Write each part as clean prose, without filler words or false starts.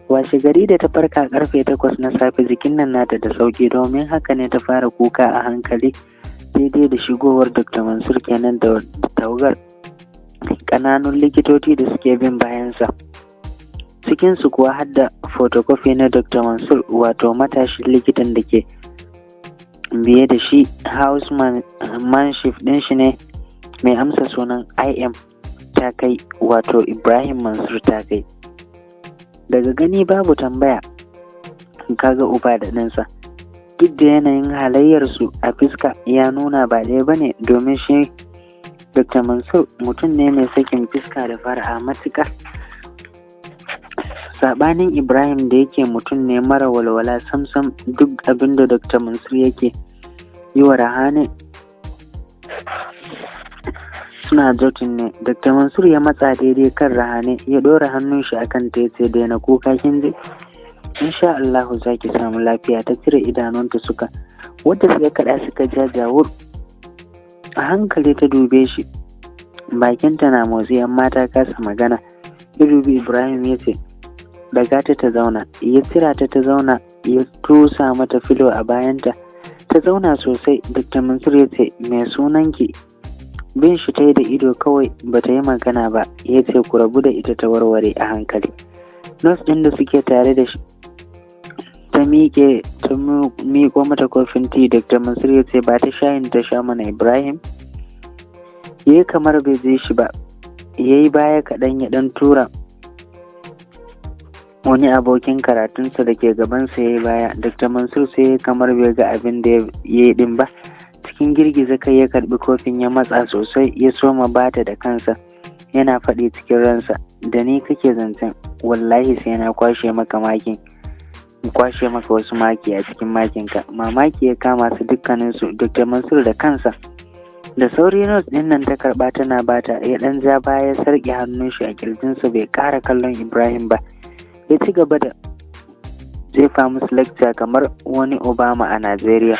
Washe gari da ta farka karfe 8 na safe jikin nan nata da sauki, domin haka ne ta fara kuka a hankali daidai da shigowar Dr. Mansur kenan da tawagar ƙananun likitoci da suke bin bayansa. Cikinsu kuwa har da photocopy na Dr. Mansur, wato matashin likitan da ke biye da shi. Housemanship ɗin shi ne mai amsa sunan IM ta kai, wato Ibrahim Mansur ta kai. Daga gani babu tambaya kaga uba da ɗansa, duk da yanayin halayyarsu a fuska ya nuna ba ɗaya ba ne, domin shi Dr. Mansur mutum ne mai sakin fuska da fara'a matuƙa, saɓanin Ibrahim da yake mutum ne mara walwala samsam. Duk abinda Dr. Mansur yake yi wa Rahane suna jotin ne. Dr. Mansur ya matsa daidai kan Rahane, ya ɗora hannun shi akan ta yace daina kuka kin ji, insha Allah za ki samu lafiya. Ta cire idanunta wadda suka kaɗa suka jajawur. A hankali ta dube shi, bakinta na motsi amma ta kasa magana. Ya dubi Ibrahim ya ce daga ta zauna, ya tsira ta zauna, ya tusa mata filo a bayanta ta zauna sosai. Dr. Mansur ya ce me sunanki? Bin shi ta yi da ido kawai, ba ta yi magana ba. Ya ce ku rabu da ita ta warware a hankali. Nurse ɗin da suke tare da shi ta miƙo mata kofin tea. Dr. Mansur ya ce ba ta shayin ta sha mana. Ibrahim ya yi kamar bai je shi ba, ya yi baya kaɗan, ya ɗan tura wani abokin karatunsa da ke gabansa ya yi baya. Dr. Mansur sai ya kamar bai ga abin da ya yi ɗin ba. Cikin girgiza kai ya karɓi kofin, ya matsa sosai, ya soma bata da kansa, yana faɗi cikin ransa da ni kake zancen, wallahi sai na kwashe maka wasu maki a cikin makinka. Mamaki ya kama su dukkaninsu. Dr. Mansur da kansa da sauri nurse ɗin nan ta karɓa tana bata, ya ɗan ja baya, sarƙe hannun shi a kirjinsa, bai ƙara kallon Ibrahim ba. Ya ci gaba da jefa musu lecture kamar wani Obama a Najeriya.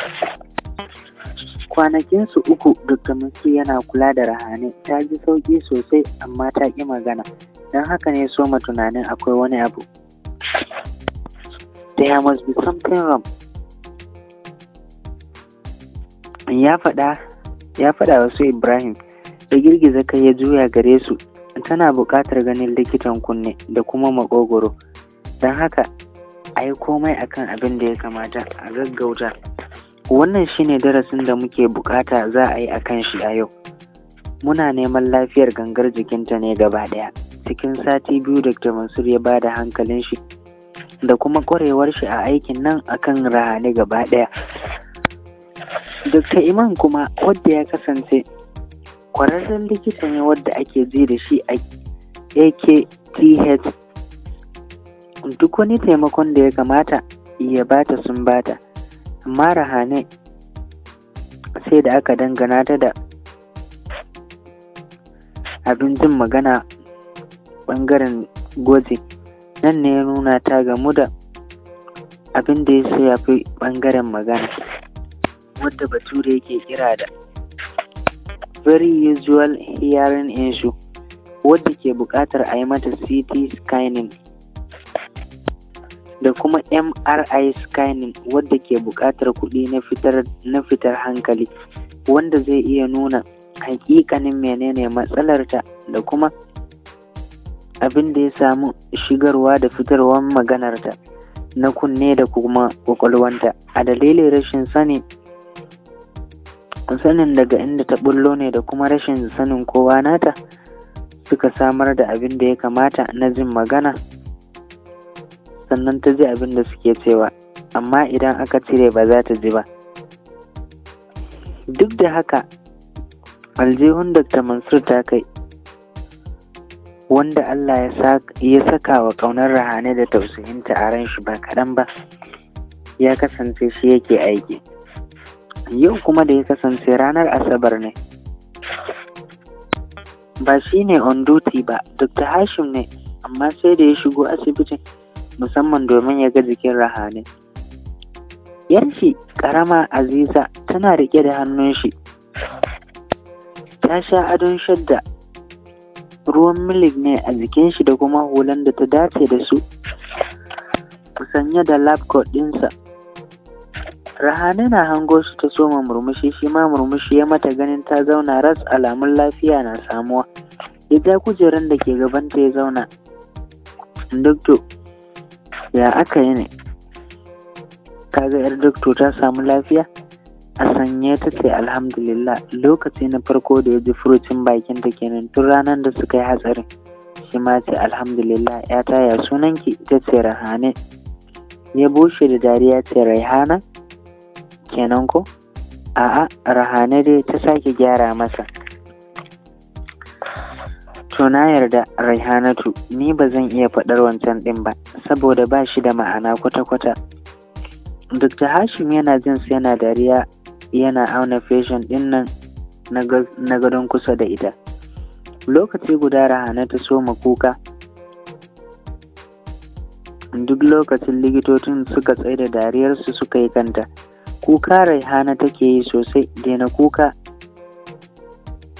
Kwanakinsu 3 Dr. Mansur yana kula da Rahane. Ta ji sauƙi sosai amma ta ƙi magana, don haka ne soma tunanin akwai wani abu. There must be something wrong. Ya faɗa wasu Ibrahim. Da girgiza kai ya juya gare su. Tana buƙatar ganin likitan kunne da kuma maƙogwaro, don haka a yi komai akan abin da ya kamata a gaggauta. Wannan shine darasin da muke buƙata za a yi akan shi a yau. Muna neman lafiyar gangar jikinta ne gaba ɗaya. Cikin sati 2 Dr. Mansur ya bada hankalin shi da kuma ƙwarewar shi a aikin nan akan Rahane gaba ɗaya. Dr. Iman kuma, wadda ya kasance ƙwararren likita ne wadda ake ji da shi a AKTH, duk wani taimakon da ya kamata ya bata sun bata, amma Rahane sai da aka dangana ta da abin jin magana ɓangaren gwaji. Nan ne ya nuna ta gamu da abin da ya shafi ɓangaren magana, wadda bature yake kira da very usual hearing issue, wadda ke buƙatar a yi mata CT scanning da kuma MRI scanning, wadda ke buƙatar kuɗi na fitar hankali, wanda zai iya nuna hakikanin menene matsalarta da kuma abin da ya samu shigarwa da fitarwar maganarta na kunne da kuma kwakwalwanta. A dalilin rashin sanin daga inda ta bullo ne da kuma rashin sanin kowa nata, suka samar da abin da ya kamata na jin magana, sannan ta ji abin da suke cewa, amma idan aka cire ba za ta ji ba. Duk da haka aljihun Dr. Mansur ta kai, wanda Allah ya saka wa ƙaunar Rahane da tausayinta a ran shi ba kaɗan ba, ya kasance shi yake aiki. Yau kuma da ya kasance ranar Asabar ne, ba shi ne on duty ba, Dr. Hashim ne, amma sai da ya shigo asibitin musamman domin ya ga jikin Rahane. Yarshi ƙarama Aziza tana riƙe da hannun shi, ta sha adon shadda, ruwan milik ne a jikin shi da kuma hulan da ta dace da su. sanye da lab coat ɗinsa. Rahane na hango shi ta soma murmushi, shi ma murmushi ya mata ganin ta zauna ras, alamun lafiya na samuwa. Ya ja kujeran da ke gabanta ya zauna. Dokto, ya aka yi ne? Kaga yar dokto ta samu lafiya? A sanye ta ce alhamdulillah. Lokaci na farko da ya ji furucin bakin ta kenan tun ranar da suka yi hatsarin. Shi ma ce alhamdulillah. Ya taya sunanki? Ta ce Rahane. Ya bushe da dariya ce Raihana kenan ko? A'a, Rahane dai ta sake gyara masa. To na yarda Raihanatu, ni ba zan iya faɗar wancan ɗin ba saboda ba shi da ma'ana kwata-kwata. Dr. Hashim yana jin sai yana dariya, yana auna feshin ɗin nan na gadon kusa da ita. Lokaci guda Rahane ta soma kuka. Duk lokacin likitocin suka tsaye da dariyarsu suka yi kanta. Kuka Raihana take yi sosai. Daina kuka,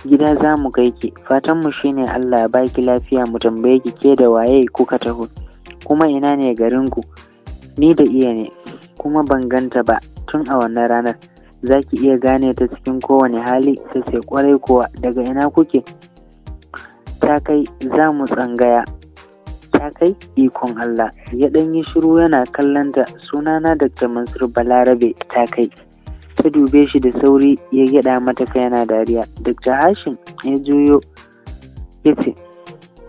gida za mu kai ki. Fatanmu shine Allah ya baki lafiya. Mu tambaye ki ke da waye kuka taho, kuma ina ne garinku? Ni da iya ne, kuma ban ganta ba tun a wannan ranar. Za ki iya gane ta cikin kowane hali? Ta ce kwarai kuwa. Daga ina kuke? Ta kai za mu tsangaya. Ta kai ikon Allah. Ya ɗan yi shiru yana kallonta. Sunana Dr. Mansur Balarabe. Ta kai. Ta dube shi da sauri ya gyaɗa mata kai yana dariya. Dr. Hashim ya juyo ya ce,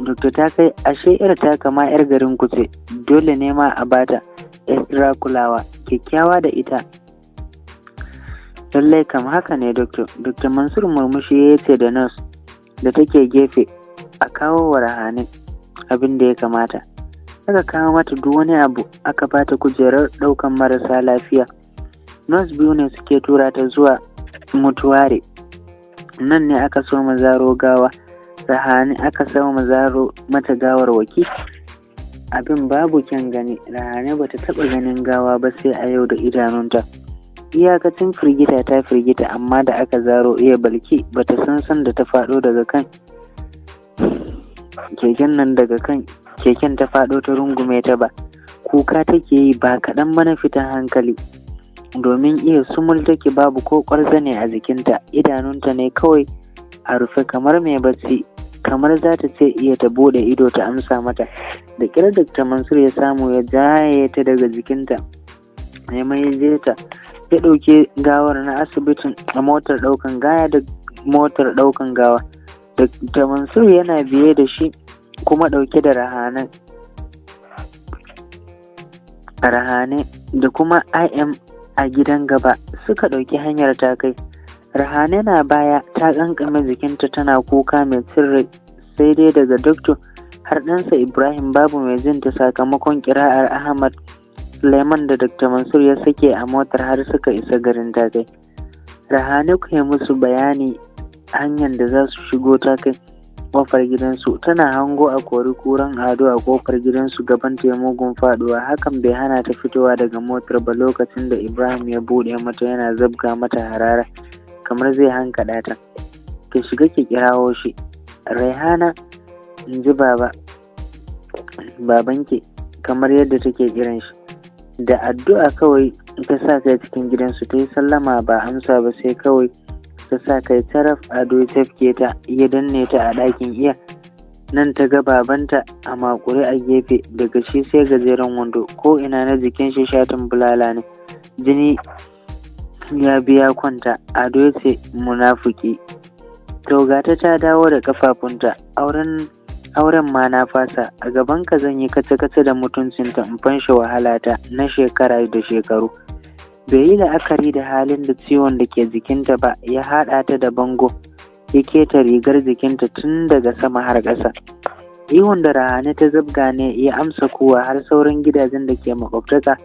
Dr. ta kai, ashe yar ta kama yar garin ku ce, dole ne ma a bata extra kulawa, kyakkyawa da ita. Lallai kam haka ne Dr. Dr. Mansur murmushi ya ce da nurse da take gefe, a kawo wa Rahane abin da ya kamata. Aka kawo mata duk wani abu, aka bata kujerar ɗaukan marasa lafiya. Nurse biyu ne suke tura ta zuwa mutuware. Nan ne aka so zaro gawa. Rahane aka so zaro mata gawar waki. Abin babu kyan gani. Rahane bata taɓa ganin gawa ba sai a yau da idanunta. Iyakacin firgita ta firgita, amma da aka zaro iya balki bata san da ta faɗo daga kan keken ta faɗo ta rungume ta ba. Kuka take yi ba kaɗan mana fitan hankali, domin iya sumul take, babu ko ƙwarzane a jikinta. Idanunta ne kawai a rufe kamar mai bacci, kamar za ta ce iya ta bude ido ta amsa mata. Da ƙyar Dr. Mansur ya samu ya jaye ta daga jikinta, ya mai ta ya ɗauke gawar na asibitin a motar ɗaukan gawa. Dr. Mansur yana biye da shi kuma ɗauke da Rahane da kuma IM a gidan gaba. Suka ɗauki hanyar ta kai. Rahane na baya ta ƙanƙame jikinta tana kuka mai sirri, sai dai daga Dokto har ɗansa Ibrahim babu mai jinta sakamakon ƙira'ar Ahmad Suleiman da Dr. Mansur ya sake a motar har suka isa garin ta kai. Rahane ku yi musu bayani hanyar da za su shigo ta kai kofar gidansu. Tana hango a kori kuran ado a kofar gidansu, gaban ta mugun faduwa. Hakan bai hana ta fitowa daga motar ba lokacin da Ibrahim ya bude mata yana zabga mata harara kamar zai hankada ta. Ki shiga ki kirawo shi. Raihana, in ji babanki, kamar yadda take kiran shi. Da addu'a kawai ta sa kai cikin gidansu. Ta yi sallama ba amsa ba, sai kawai ta sa kai taraf. Ado ya tafke ta ya danne ta a ɗakin iya. Nan ta ga babanta a makure a gefe, daga shi sai gajeren wando, ko ina na jikin shi shatin bulala ne, jini ya biya kwanta. Ado ya ce munafuki. To gata ta dawo da kafafunta. Auren ma na fasa. A gaban ka zan yi kace-kace da mutuncinta in fanshe wahalata na shekara da shekaru. Bai yi la'akari da halin da ciwon da ke jikinta ba, ya haɗa ta da bango, ya keta rigar jikinta tun daga sama har ƙasa. Ihun da Rahane ta zabga ne ya amsa kuwa har sauran gidajen da ke makwabtaka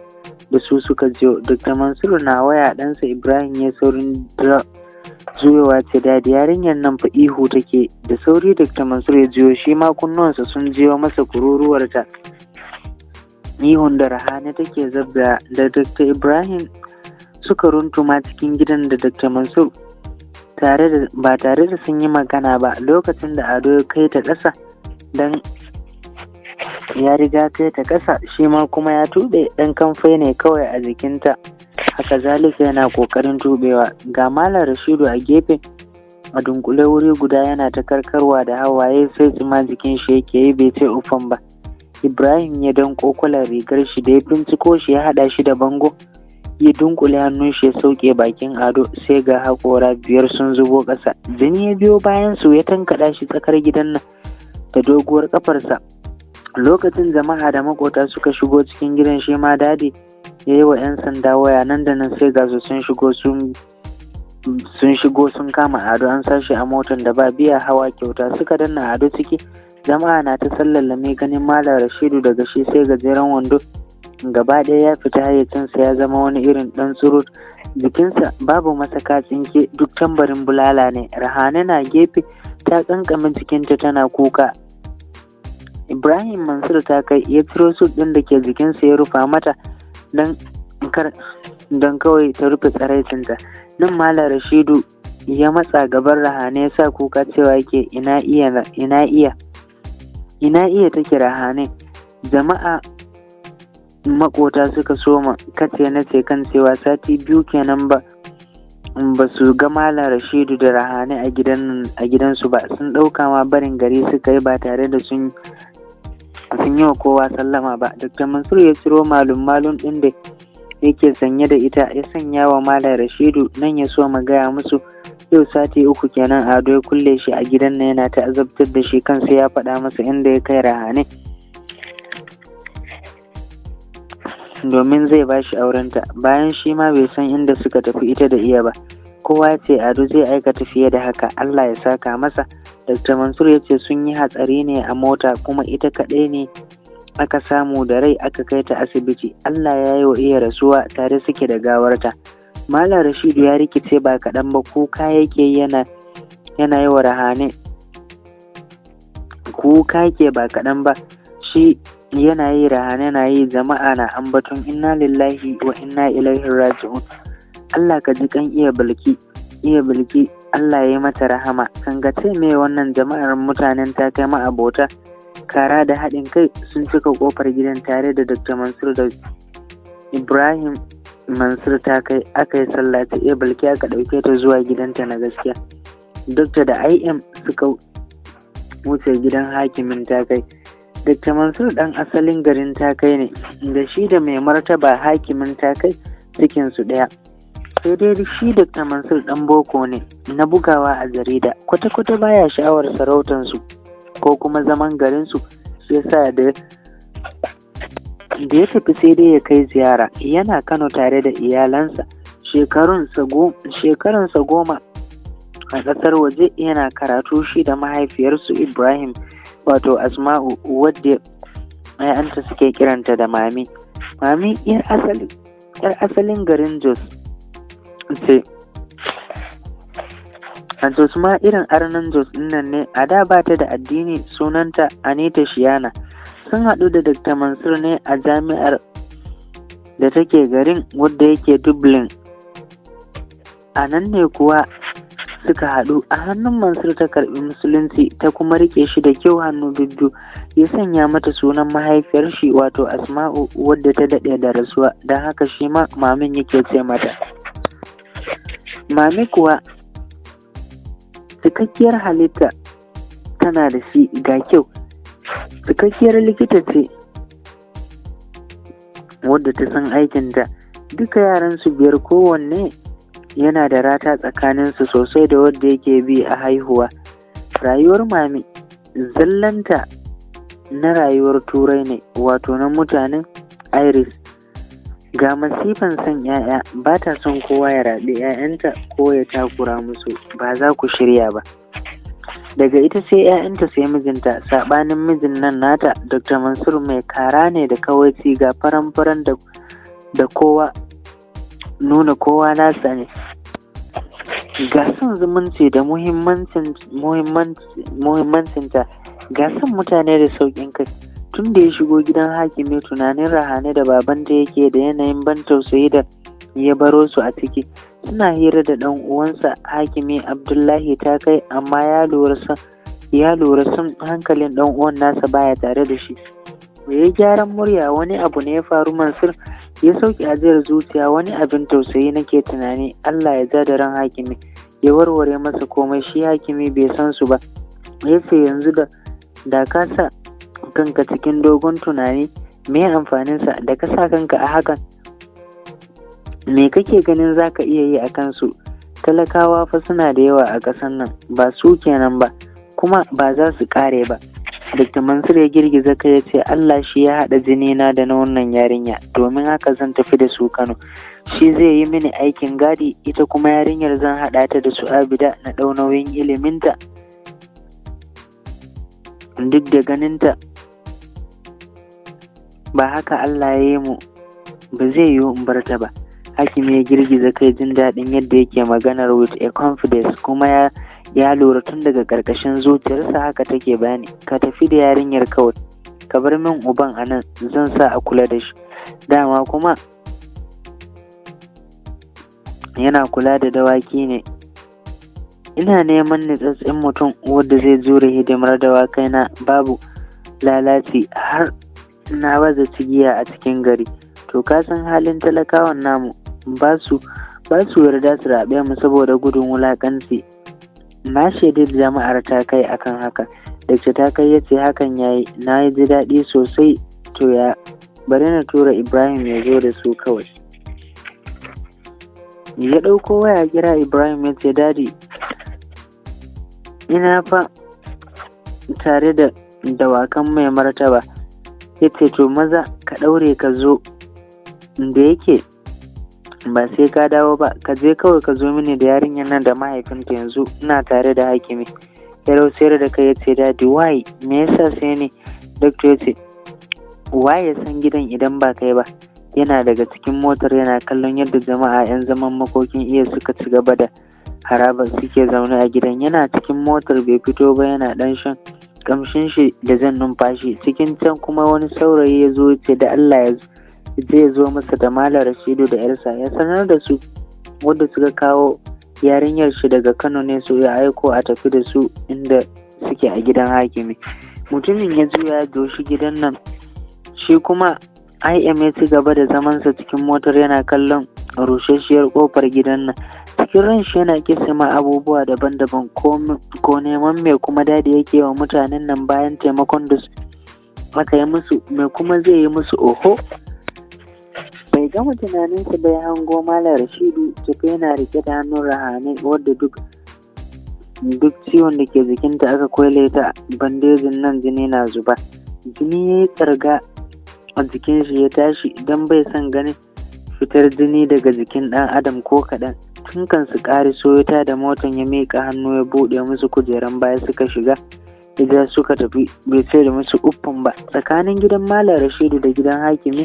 da su suka jiyo. Dr. Mansur na waya, ɗansa Ibrahim ya saurin juyowa ce, dadi yarinyar nan fa ihu take. Da sauri Dr. Mansur ya jiyo, shi ma kunnuwansa sun jiyo masa kururuwarta. Ihun da Rahane take zabga da Dr. Ibrahim suka runtuma cikin gidan da Dr. Mansur ba tare da sun yi magana ba. Lokacin da Ado ya kai ta ƙasa don ya riga kai ta ƙasa, shi ma kuma ya tuɓe, ɗan kamfai ne kawai a jikinta, haka zalika yana ƙoƙarin tuɓewa. Ga Malam Rashidu a gefe a dunkule wuri guda yana ta karkarwa da hawaye, sai tsima jikin shi yake yi, bai ce ufan ba. Ibrahim ya danƙo kwalar rigar shi, da ya binciko shi ya haɗa shi da bango, ya dunkule hannun shi ya sauke bakin Ado, sai ga haƙora 5 sun zubo ƙasa. Jini ya biyo bayan su, ya tankaɗa shi tsakar gidan nan da doguwar ƙafarsa. Lokacin jama'a da makota suka shigo cikin gidan, shi ma dadi ya yi wa 'yan sanda waya, nan da nan sai ga su sun shigo sun kama Ado, an sashi a motar da ba biya hawa kyauta, suka danna Ado ciki. Jama'a na ta sallallame ganin Malam Rashidu daga shi sai gajeren wando, gaba ɗaya ya fita hayyacinsa, ya zama wani irin ɗan tsurut, jikinsa babu masaka tsinke, duk tambarin bulala ne. Rahane na gefe ta kankame jikinta tana kuka. Ibrahim Mansur ta kai ya ciro sut ɗin da ke jikinsa ya rufa mata don kawai ta rufe tsaraicinta. Nan Malam Rashidu ya matsa gaban Rahane ya sa kuka cewa yake ina iya take Rahane. Jama'a makota suka soma kace na ce kan cewa sati 2 kenan ba su ga Malam Rashidu da Rahane a gidansu ba, sun ɗauka ma barin gari suka yi ba tare da sun yi wa kowa sallama ba. Dr. Mansur ya ciro malum ɗin da yake sanye da ita ya sanya wa Malam Rashidu, nan ya so gaya musu yau sati 3 kenan Ado ya kulle shi a gidan nan yana ta azabtar da shi, kansa ya faɗa masa inda ya kai Rahane domin zai ba shi aurenta, bayan shi ma bai san inda suka tafi ita da iya ba. Kowa ya ce Ado zai aikata fiye da haka, Allah ya saka masa. Dr. Mansur ya ce sun yi hatsari ne a mota, kuma ita kaɗai ne aka samu da rai, aka kai ta asibiti. Allah ya yi wa iya rasuwa, tare suke da gawarta. Malam Rashidu ya rikice ba kaɗan ba, kuka yake yana yi wa Rahane, kuka yake ba kaɗan ba, shi yana yi, Rahane na yi, jama'a na ambaton inna lillahi wa inna ilaihi raji'un. Allah ka ji kan iya bilki, Allah ya yi mata rahama. Kan ga ce me wannan jama'ar mutanen ta kai ma abota, kara da haɗin kai sun cika ƙofar gidan tare da Dr. Mansur da Ibrahim Mansur ta kai, aka yi sallah ta iya bilki, aka ɗauke ta zuwa gidanta na gaskiya. Dr. da IM suka wuce gidan hakimin ta kai. Dr. Mansur ɗan asalin garin ta kai ne, da shi da mai martaba hakimin ta kai cikinsu ɗaya. Sai dai shi Dr. Mansur ɗan boko ne na bugawa a jarida, kwata-kwata baya sha'awar sarautansu ko kuma zaman garinsu, shi yasa da ya tafi sai dai ya kai ziyara. Yana Kano tare da iyalansa, shekarunsa 10 a ƙasar waje, yana karatu shi da mahaifiyarsu Ibrahim, wato Asma'u, wadda ‘ya'yanta suke kiranta da Mami. Mami ‘yar asalin garin Jos ce. A Jos ma irin arnan Jos nan ne, a da ba ta da addini, sunanta Anita Shiyana. Sun haɗu da Dr. Mansur ne a jami'ar da take garin, wadda yake Dublin. A nan ne kuwa suka haɗu. A hannun Mansur ta karɓi musulunci, ta kuma rike shi da kyau hannu bibbiyu. Ya sanya mata sunan mahaifiyar shi, wato Asma'u, wadda ta daɗe da rasuwa, don haka shi ma Mamin yake ce mata. Mami kuwa cikakkiyar halitta tana da shi, ga kyau, cikakkiyar likita ce wadda ta san aikinta. Duka yaran su 5 kowanne yana da rata tsakaninsu sosai da wadda yake bi a haihuwa. Rayuwar Mami zallanta na rayuwar Turai ne, wato na mutanen Iris. Ga masifan son 'ya'ya, ba ta son kowa ya raɗe 'ya'yanta ko ya takura musu, ba za ku shirya ba. Daga ita sai 'ya'yanta sai mijinta, saɓanin mijin nan nata Dr. Mansur mai kara ne da kawaici, ga faran-faran da kowa, nuna kowa nasa ne. Ga son zumunci da muhimmancinta, ga son mutane da sauƙin kai. Tun da ya shigo gidan hakimi, tunanin Rahane da babanta yake da yanayin ban tausayi da ya baro su a ciki. Suna hira da ɗan uwansa hakimi Abdullahi ta kai, amma ya lura son hankalin ɗan uwan nasa baya tare da shi. ya gyaran murya. Wani abu ne ya faru Mansur? Ya sauke ajiyar zuciya. Wani abin tausayi nake tunani. Allah ya ja da ran Hakimi, ya warware masa komai. Shi Hakimi bai san su ba. Ya ce yanzu da ka sa kanka cikin dogon tunani, me amfaninsa? Da ka sa kanka a hakan, me kake ganin za ka iya yi a kansu? Talakawa fa suna da yawa a ƙasar nan, ba su kenan ba, kuma ba za su ƙare ba. Dr. Mansur ya girgiza kai ya ce Allah shi ya haɗa jinina da na wannan yarinya, domin haka zan tafi da su Kano. Shi zai yi mini aikin gadi, ita kuma yarinyar zan haɗa ta da su Abida na ɗau nauyin iliminta. Duk da ganinta ba haka Allah ya yi mu, ba zai yiwu in bar ta ba. Hakimi ya girgiza kai jin daɗin yadda yake maganar with a confidence, kuma ya lura tun daga ƙarƙashin zuciyarsa haka take bayani. Ka tafi da yarinyar kawai, ka bar min uban a nan, zan sa a kula da shi. Dama kuma yana kula da dawaki ne. Ina neman nitsatsen mutum wanda zai jure hidimar dawakai na, babu lalaci har na baza cigiya a cikin gari. To ka san halin talakawan namu, ba su yarda su raɓe mu saboda gudun wulaƙanci. Na shaidi jama'ar ta kai akan haka. Dakta ta kai ya ce hakan yayi, na ji daɗi sosai. To ya bari na tura Ibrahim ya zo da su kawai. Ya ɗauko waya kira Ibrahim ya ce dadi, ina fa tare da dawakan mai martaba. Ya ce to maza ka ɗaure ka zo, da yake ba sai ka dawo ba, ka je kawai ka zo mini da yarinyar nan da mahaifinta yanzu, ina tare da Hakimi. Ya rausayar da kai ya ce dadi why, me yasa sai ne? Doctor ya ce waye san gidan idan ba kai ba? Yana daga cikin motar yana kallon yadda jama'a 'yan zaman makokin iya suka ci gaba da harabar suke zaune a gidan. Yana cikin motar bai fito ba, yana dan shan kamshin shi da jan numfashi. Cikin can kuma wani saurayi ya zo ce da Allah zai zo masa da Malam Rashidu da yarsa, ya sanar da su wadda suka kawo yarinyar shi daga Kano ne, su ya aiko a tafi da su inda suke a gidan Hakimi. Mutumin ya juya ya doshi gidan nan. Shi kuma IM ya ci gaba da zamansa cikin motar yana kallon rushesshiyar kofar gidan nan. Cikin ran shi yana kisima abubuwa daban-daban, ko neman me kuma dadi yake wa mutanen nan bayan taimakon da aka yi musu, me kuma zai yi musu? Oho, bai gama tunaninsa bai hango Malam Rashidu tafi yana rike da hannun Rahane wadda duk ciwon da ke jikinta aka kwaile ta bandejin nan, jini na zuba. Jini ya yi tsarga a jikin shi ya tashi don bai son ganin fitar jini daga jikin ɗan adam ko kaɗan. Tun kan su ƙari soyota da motan ya miƙa hannu ya buɗe musu kujeran baya suka shiga. Idan suka tafi bai ce da musu uffan ba. Tsakanin gidan Malam Rashidu da gidan Hakimi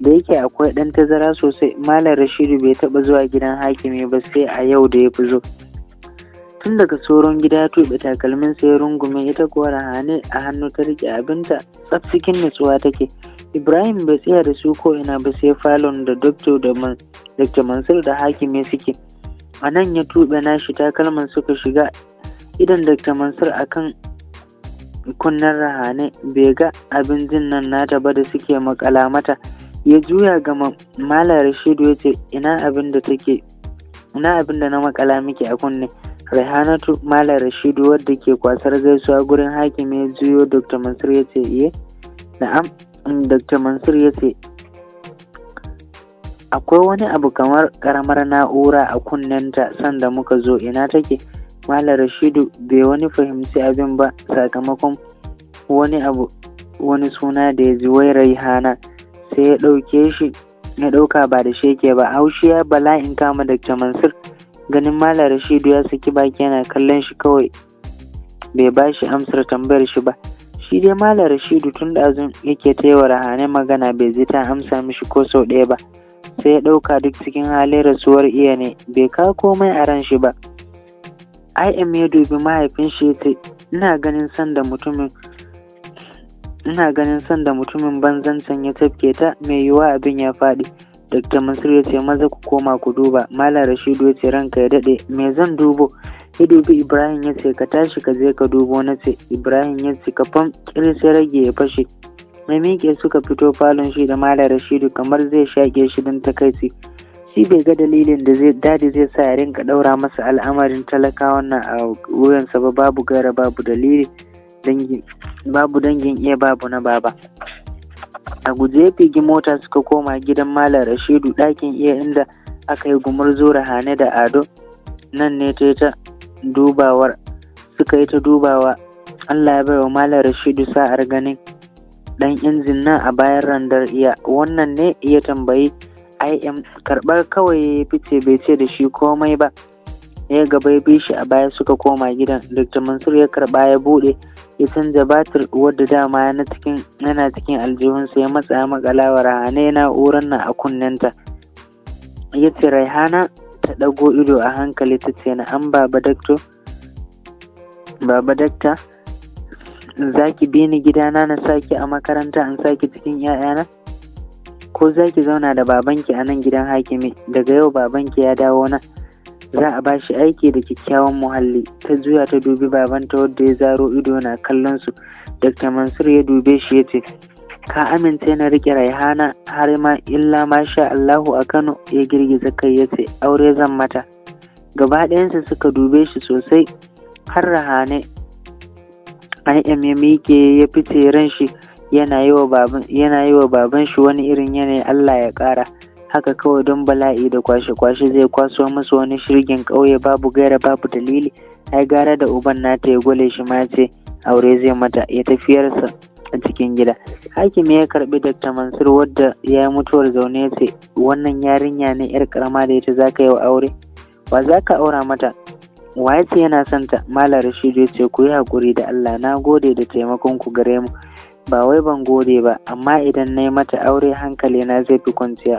da yake akwai ɗan tazara sosai, Malam Rashidu bai taɓa zuwa gidan Hakimi ba sai a yau da ya fi zo. Tun daga tsoron gida ya tuɓe takalmin sai rungume, ita kuwa Rahane a hannu ta riƙe abinta tsaf cikin nutsuwa take. Ibrahim bai tsaya da su ko ina ba sai falon da Dr. Mansur da Hakimi suke. A nan ya tuɓe nashi takalman suka shiga. Idan Dr. Mansur akan kunnen Rahane bai ga abin jin nan nata ba da suke makala mata. Ya juya ga Malam Rashidu ya ce ina abin da na makala miki a kunne? Raihanatu. Malam Rashidu wadda ke kwasar gaisuwa gurin Hakimi ya juyo. Dr. Mansur ya ce iye na'am. Dr. Mansur ya ce akwai wani abu kamar karamar na'ura a kunnenta sanda muka zo, ina take? Malam Rashidu bai wani fahimci abin ba sakamakon wani suna da ya ji, wai Raihana. Sai ya ɗauka ba da sheke ba. Haushiya bala'in kama Dr. Mansur ganin Malam Rashidu ya saki baki yana kallon shi kawai bai ba shi amsar tambayar shi ba. Shi dai Malam Rashidu tun da azun yake ta yawa Rahane magana bai ji ta amsa mishi ko sau ɗaya ba. Sai ya ɗauka duk cikin halin rasuwar iya ne, bai kawo komai a ran shi ba. IM ya dubi mahaifin shi ya ce ina ganin sanda mutumin banzancin ya tafke ta, mai yiwuwa abin ya faɗi. Dr. Mansur ya ce maza ku koma ku duba. Malam Rashidu ya ce ranka ya daɗe, me zan dubo? Ya dubi Ibrahim ya ce ka tashi ka je ka dubo. Na ce Ibrahim ya ce kafan sai rage ya fashe. mai miƙe suka fito falon shi da Malam Rashidu kamar zai shaƙe shi don takaici. Shi bai ga dalilin da dadi zai sa ya rinka ɗaura masa al'amarin talakawan nan a wuyansa ba, babu gaira babu dalili, babu dangin iya babu na baba. A guje ya figi mota suka koma gidan Malam Rashidu, ɗakin iya inda aka yi gumurzo Rahane da Ado. Nan ne suka yi ta dubawa. Allah ya baiwa Malam Rashidu sa'ar ganin ɗan injin nan a bayan randar iya. Wannan ne iya tambayi IM, karɓar kawai ya fice bai ce da shi komai ba. Ya gaba ya bi shi a baya suka koma gidan. Dr. Mansur ya karɓa ya buɗe ya canza batir wadda dama yana cikin aljihunsa, ya matsa makalawa Rahane na'urar nan a kunnenta. Ya ce Raihana ta ɗago ido a hankali ta ce na'am baba dakta, za ki bi ni gidana na saki a makaranta in saki cikin 'ya'yana? Ko za ki zauna da babanki a nan gidan hakimi? Daga yau babanki ya dawo nan, za a ba shi aiki da kyakkyawan muhalli. Ta juya ta dubi babanta wadda ya zaro ido na kallon su. Dr. Mansur ya dube shi ya ce ka amince na riƙe Raihana har ma illa masha Allahu a Kano? Ya girgiza kai ya ce aure zan mata. Gaba ɗayansu suka dube shi sosai har Rahane IM ya miƙe ya fice ran shi yana yi wa baban shi wani irin yanayi. Allah ya ƙara haka kawai don bala'i da kwashe-kwashe zai kwaso musu wani shirgin ƙauye babu gaira babu dalili. Ai gara da uban nata ya gwale shi ma ce aure zai mata ya tafiyarsa a cikin gida. Hakimi ya karbi Dr. Mansur wadda ya yi mutuwar zaune ya ce wannan yarinya ne yar karama da ita zaka yi wa aure? Wa zaka aura mata? Wa ya ce yana son ta? Malam Rashidu ya ce ku yi haƙuri da Allah, na gode da taimakon ku gare mu. Ba wai ban gode ba, amma idan na yi mata aure hankali na zai fi kwanciya.